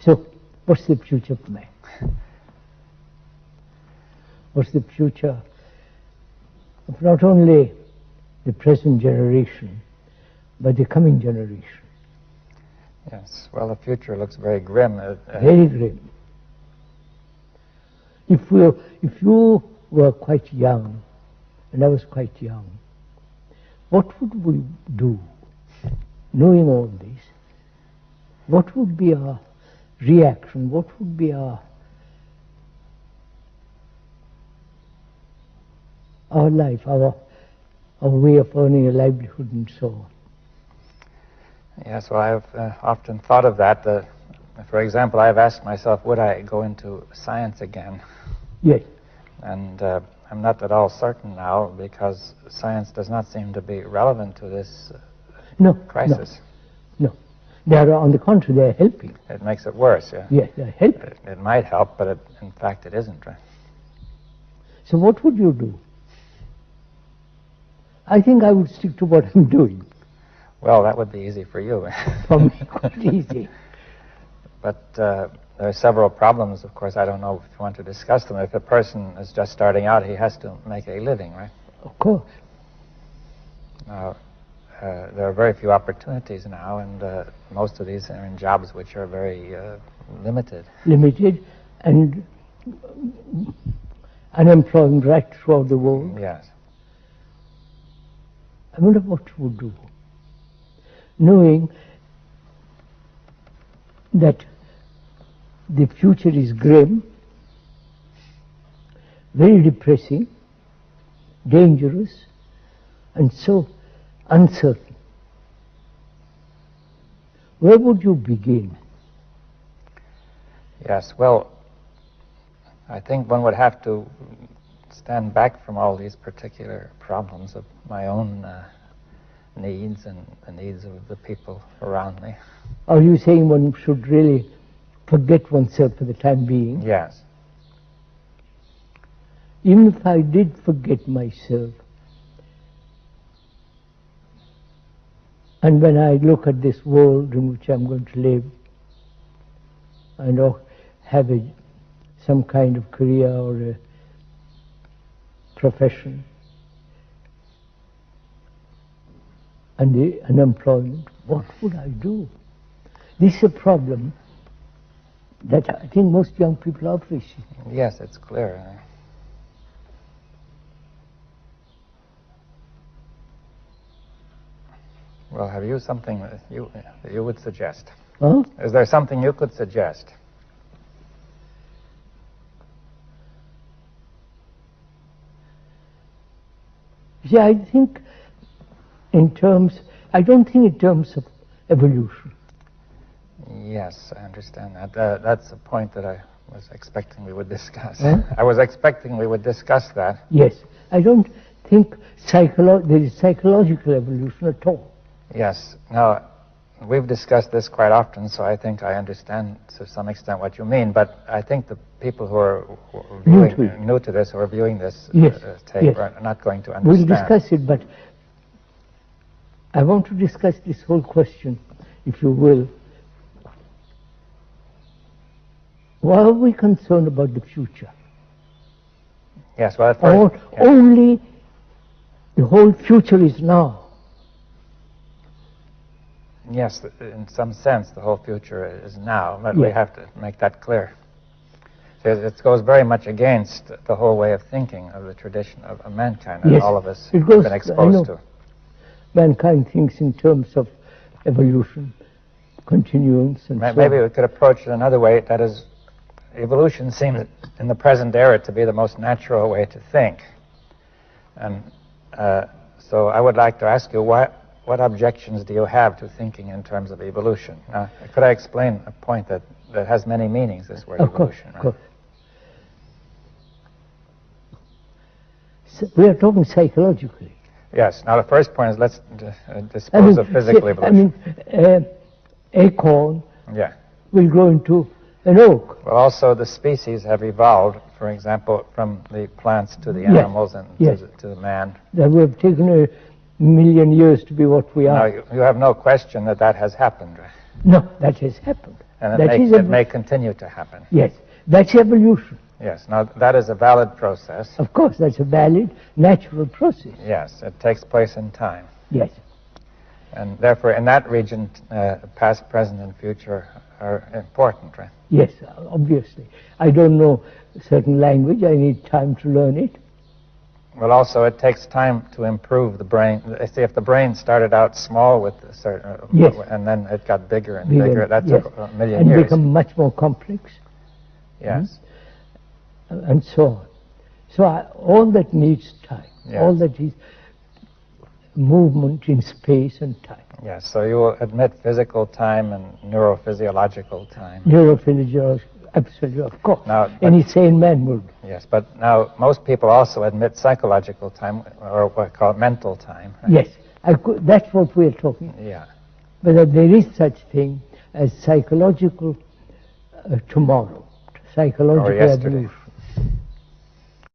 So, what's the future for man? What's the future of not only the present generation, but the coming generation? Yes, well, the future looks very grim. Very grim. If you were quite young, and I was quite young, what would we do, knowing all this? What would be our reaction? What would be our life, our way of earning a livelihood and so on? Yes, well, I've often thought of that. For example, I've asked myself, would I go into science again? Yes. And I'm not at all certain now, because science does not seem to be relevant to this crisis. No. They are, on the contrary, they are helping. It makes it worse, yeah. Yes, they are helping. It might help, but in fact it isn't, right? So what would you do? I think I would stick to what I'm doing. Well, that would be easy for you. For me, quite easy. But there are several problems, of course. I don't know if you want to discuss them. If a person is just starting out, he has to make a living, right? Of course. Now, there are very few opportunities now, and most of these are in jobs which are very limited. Limited and unemployment right throughout the world. Yes. I wonder what you would do, knowing that the future is grim, very depressing, dangerous, and so uncertain. Where would you begin? Yes, well, I think one would have to stand back from all these particular problems of my own needs and the needs of the people around me. Are you saying one should really forget oneself for the time being? Yes. Even if I did forget myself, and when I look at this world in which I'm going to live, and have some kind of career or a profession, and the unemployment, what would I do? This is a problem that I think most young people are facing. Yes, it's clear. Well, have you something that you would suggest? Huh? Is there something you could suggest? See, I think I don't think in terms of evolution. Yes, I understand that. That's a point that I was expecting we would discuss. Huh? I was expecting we would discuss that. Yes, I don't think there is psychological evolution at all. Yes. Now, we've discussed this quite often, so I think I understand to some extent what you mean, but I think the people who are new to this, who are viewing this tape, are not going to understand. We'll discuss it, but I want to discuss this whole question, if you will. Why are we concerned about the future? Yes, well, at first, only the whole future is now. Yes, in some sense, the whole future is now, but we have to make that clear. It goes very much against the whole way of thinking of the tradition of mankind that all of us have been exposed to. Mankind thinks in terms of evolution, continuance, and so on. Maybe we could approach it another way. That is, evolution seems in the present era to be the most natural way to think. And so I would like to ask you, what objections do you have to thinking in terms of evolution? Could I explain a point that has many meanings, this word evolution? Of course. So we are talking psychologically. Yes. Now the first point is let's dispose of physical evolution. Acorn will grow into an oak. Well, also the species have evolved, for example, from the plants to the animals and to the man. That we have taken a million years to be what we are. Now, you have no question that has happened, right? No, that has happened. And That is it may continue to happen. Yes, that's evolution. Yes, now that is a valid process. Of course, that's a valid, natural process. Yes, it takes place in time. Yes. And therefore, in that region, past, present, and future are important, right? Yes, obviously. I don't know a certain language, I need time to learn it. Well, also, it takes time to improve the brain. See, if the brain started out small with a certain, yes. and then it got bigger and bigger, that's yes. a million and years. And become much more complex. Yes. And so on. So all that needs time. Yes. All that is movement in space and time. Yes, so you will admit physical time and neurophysiological time. Neurophysiological, absolutely, of course. Now, any sane man would. Yes, but now most people also admit psychological time, or what we call mental time. Right? Yes, that's what we're talking about. Yeah. Whether there is such thing as psychological tomorrow, psychological evolution.